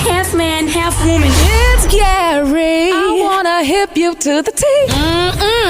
half man, half woman. It's Gary. I wanna hip you to the T.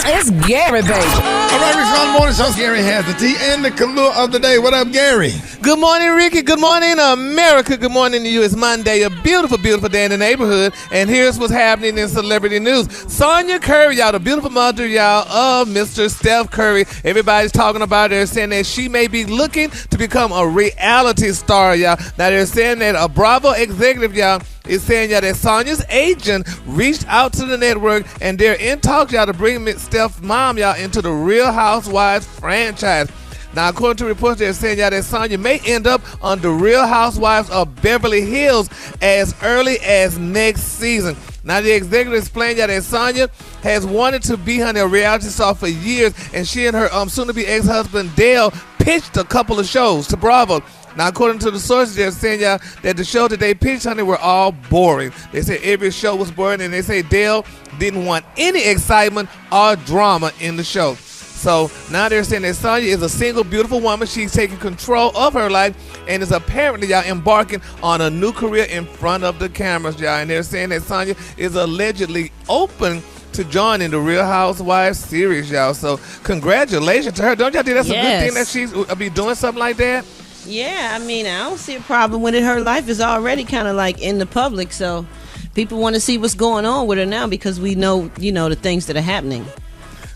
It's Gary, baby. All right, Rick's Round Morning Show. Gary has the tea and the color of the day. What up, Gary? Good morning, Rickey. Good morning, America. Good morning to you. It's Monday, a beautiful, beautiful day in the neighborhood. And here's what's happening in celebrity news. Sonja Curry, y'all, the beautiful mother, y'all, of Mr. Steph Curry. Everybody's talking about her, saying that she may be looking to become a reality star, y'all. Now, they're saying that a Bravo executive, y'all, is saying, y'all, that Sonja's agent reached out to the network, and they're in talks, y'all, to bring Steph's mom, y'all, into the Real Housewives franchise. Now, according to reports, they're saying, y'all, that Sonja may end up on the Real Housewives of Beverly Hills as early as next season. Now, the executive explained, y'all, that Sonja has wanted to be on a reality star for years, and she and her soon-to-be ex-husband, Dale, pitched a couple of shows to Bravo. Now, according to the sources, they're saying, y'all, that the show that they pitched, honey, were all boring. They said every show was boring, and they say Dale didn't want any excitement or drama in the show. So now they're saying that Sonja is a single, beautiful woman. She's taking control of her life and is apparently, y'all, embarking on a new career in front of the cameras, y'all. And they're saying that Sonja is allegedly open to joining the Real Housewives series, y'all. So congratulations to her. Don't y'all think that's a good thing that she's be doing something like that? Yeah, I mean, I don't see a problem with it. Her life is already kind of like in the public, so people want to see what's going on with her now because we know, the things that are happening.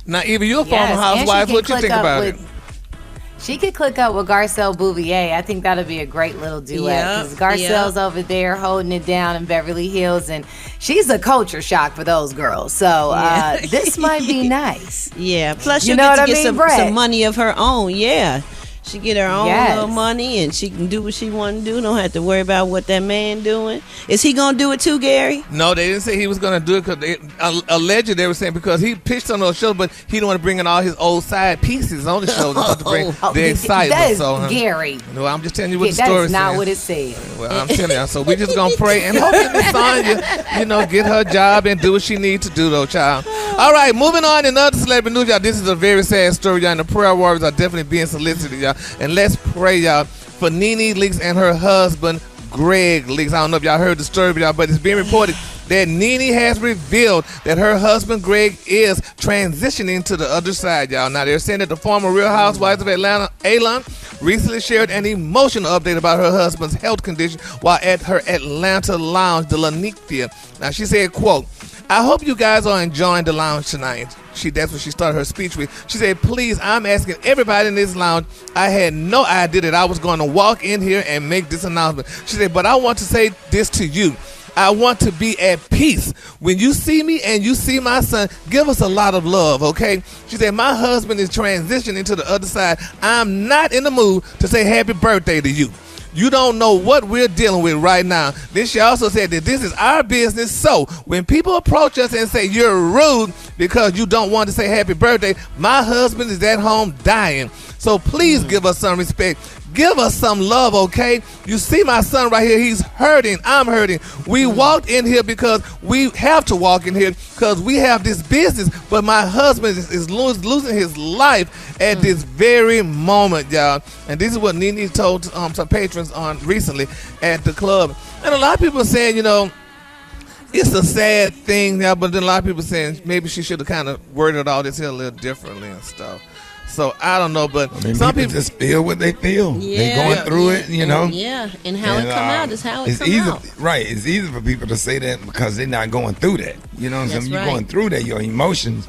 Now, Eva, you're a former housewife. What you think about it? She could click up with Garcelle Bouvier. I think that'll be a great little duet. Because Garcelle's over there holding it down in Beverly Hills, and she's a culture shock for those girls. So this might be nice. Yeah. Plus, she'll get to get some money of her own. Yeah. She get her own little money, and she can do what she want to do. Don't have to worry about what that man doing. Is he going to do it too, Gary? No, they didn't say he was going to do it because allegedly they were saying because he pitched on those shows, but he didn't want to bring in all his old side pieces on the shows to bring the excitement. That is Gary. No, I'm just telling you what the story says. That is not what it said. Well, I'm telling you. So we're just going to pray and hope that Sonja, get her job and do what she needs to do, though, child. All right, moving on in other celebrity news, y'all. This is a very sad story, y'all, and the prayer warriors are definitely being solicited, y'all. And let's pray, y'all, for NeNe Leakes and her husband, Gregg Leakes. I don't know if y'all heard the story, y'all, but it's being reported that NeNe has revealed that her husband, Gregg, is transitioning to the other side, y'all. Now, they're saying that the former Real Housewives of Atlanta, Alon, recently shared an emotional update about her husband's health condition while at her Atlanta lounge, the Lanicia. Now, she said, quote, "I hope you guys are enjoying the lounge tonight." That's what she started her speech with. She said, "Please, I'm asking everybody in this lounge. I had no idea that I was going to walk in here and make this announcement." She said, "But I want to say this to you. I want to be at peace. When you see me and you see my son, give us a lot of love, okay?" She said, "My husband is transitioning to the other side. I'm not in the mood to say happy birthday to you. You don't know what we're dealing with right now." Then she also said that this is our business. So when people approach us and say you're rude because you don't want to say happy birthday, my husband is at home dying. So please give us some respect. Give us some love, okay? You see my son right here. He's hurting. I'm hurting. We walked in here because we have to walk in here because we have this business. But my husband is losing his life at this very moment, y'all. And this is what NeNe told some patrons on recently at the club. And a lot of people are saying, it's a sad thing, y'all. But then a lot of people are saying maybe she should have kind of worded all this here a little differently and stuff. So I don't know, but some people just feel what they feel. Yeah, they're going through it, Yeah, and how it come out is how it come out. Right, it's easy for people to say that because they're not going through that. You know what I'm saying? You're going through that, your emotions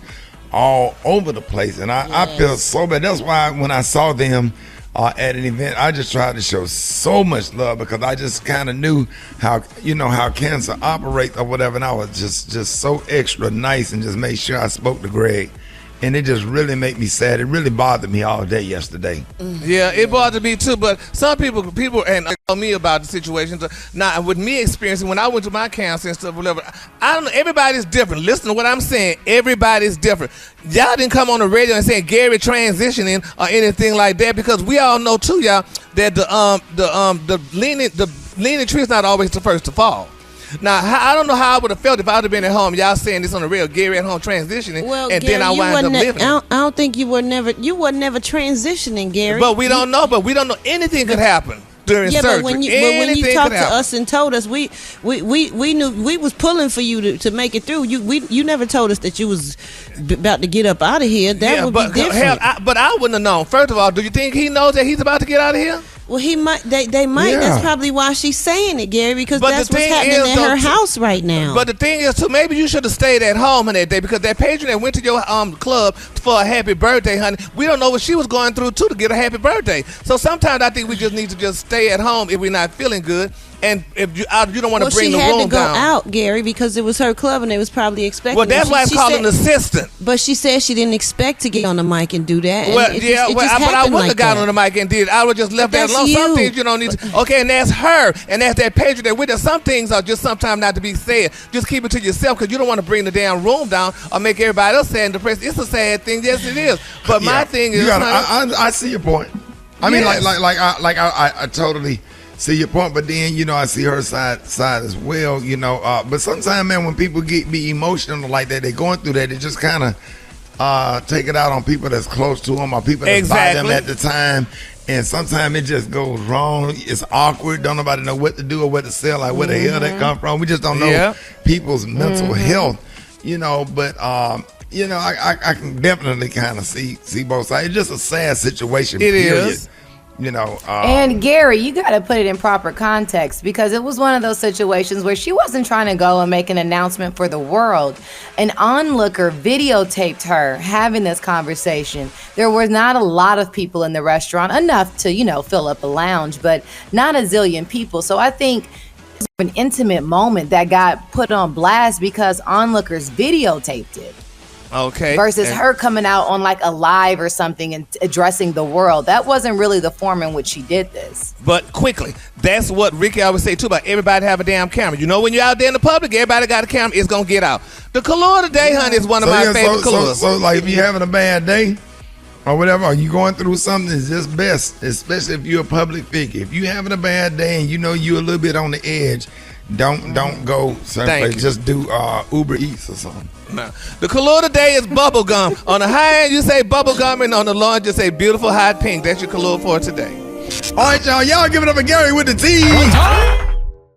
all over the place. And I feel so bad. That's why when I saw them at an event, I just tried to show so much love because I just kind of knew how cancer operates or whatever. And I was just so extra nice and just made sure I spoke to Gregg. And it just really made me sad. It really bothered me all day yesterday. Yeah, it bothered me too. But some people and tell me about the situation. Now, with me experiencing when I went to my cancer and stuff, whatever, I don't know. Everybody's different. Listen to what I'm saying. Everybody's different. Y'all didn't come on the radio and say Gary transitioning or anything like that because we all know too, y'all, that the leaning tree is not always the first to fall. Now, I don't know how I would have felt if I would have been at home. Y'all saying this on the real, Gary at home transitioning, and Gary, then I wind up living. I don't think you were never transitioning, Gary. But we don't know. But we don't know. Anything could happen. during surgery. But when you talked to us and told us, we knew we was pulling for you to make it through. You never told us that you was about to get up out of here. That would be different. But I wouldn't have known. First of all, do you think he knows that he's about to get out of here? Well, he might. They might. Yeah. That's probably why she's saying it, Gary, because that's what's happening at her house right now. But the thing is, too, maybe you should have stayed at home on that day, because that patron that went to your club for a happy birthday, honey, we don't know what she was going through too to get a happy birthday. So sometimes I think we just need to just stay at home if we're not feeling good. And if you don't want to bring the room down. She had to go out, Gary, because it was her club and they was probably expecting. Well, that's why it's called an assistant. But she said she didn't expect to get on the mic and do that. Well, but I wouldn't have got on the mic and did it. I would have just left that alone. Some things you don't need to. Okay, and that's her, and that's that patron that with her. Some things are just sometimes not to be said. Just keep it to yourself, because you don't want to bring the damn room down or make everybody else sad and depressed. It's a sad thing. Yes, it is. But my thing is, I see your point. I mean, I totally see your point, but then I see her side as well. But sometimes, man, when people be emotional like that, they're going through that. They just kind of take it out on people that's close to them or people that's by them at the time. And sometimes it just goes wrong. It's awkward. Don't nobody know what to do or what to say. Like where the hell that come from? We just don't know people's mental health. But I can definitely kind of see both sides. It's just a sad situation. It is. And Gary, you got to put it in proper context, because it was one of those situations where she wasn't trying to go and make an announcement for the world. An onlooker videotaped her having this conversation. There were not a lot of people in the restaurant, enough to, fill up a lounge, but not a zillion people. So I think it was an intimate moment that got put on blast because onlookers videotaped it. Okay. Versus her coming out on like a live or something and addressing the world. That wasn't really the form in which she did this. But quickly, that's what Rickey always say too, about everybody have a damn camera. When you're out there in the public, everybody got a camera. It's going to get out. The color today, honey, is one of my favorite colors. So like if you're having a bad day or whatever, or you going through something, it's just best, especially if you're a public figure. If you're having a bad day and you're a little bit on the edge, don't go certain place. Just do Uber Eats or something. Now, the color today is bubble gum. On the high end, you say bubble gum, and on the low end, you say beautiful hot pink. That's your color for today. All right, y'all give it up for Gary with the T.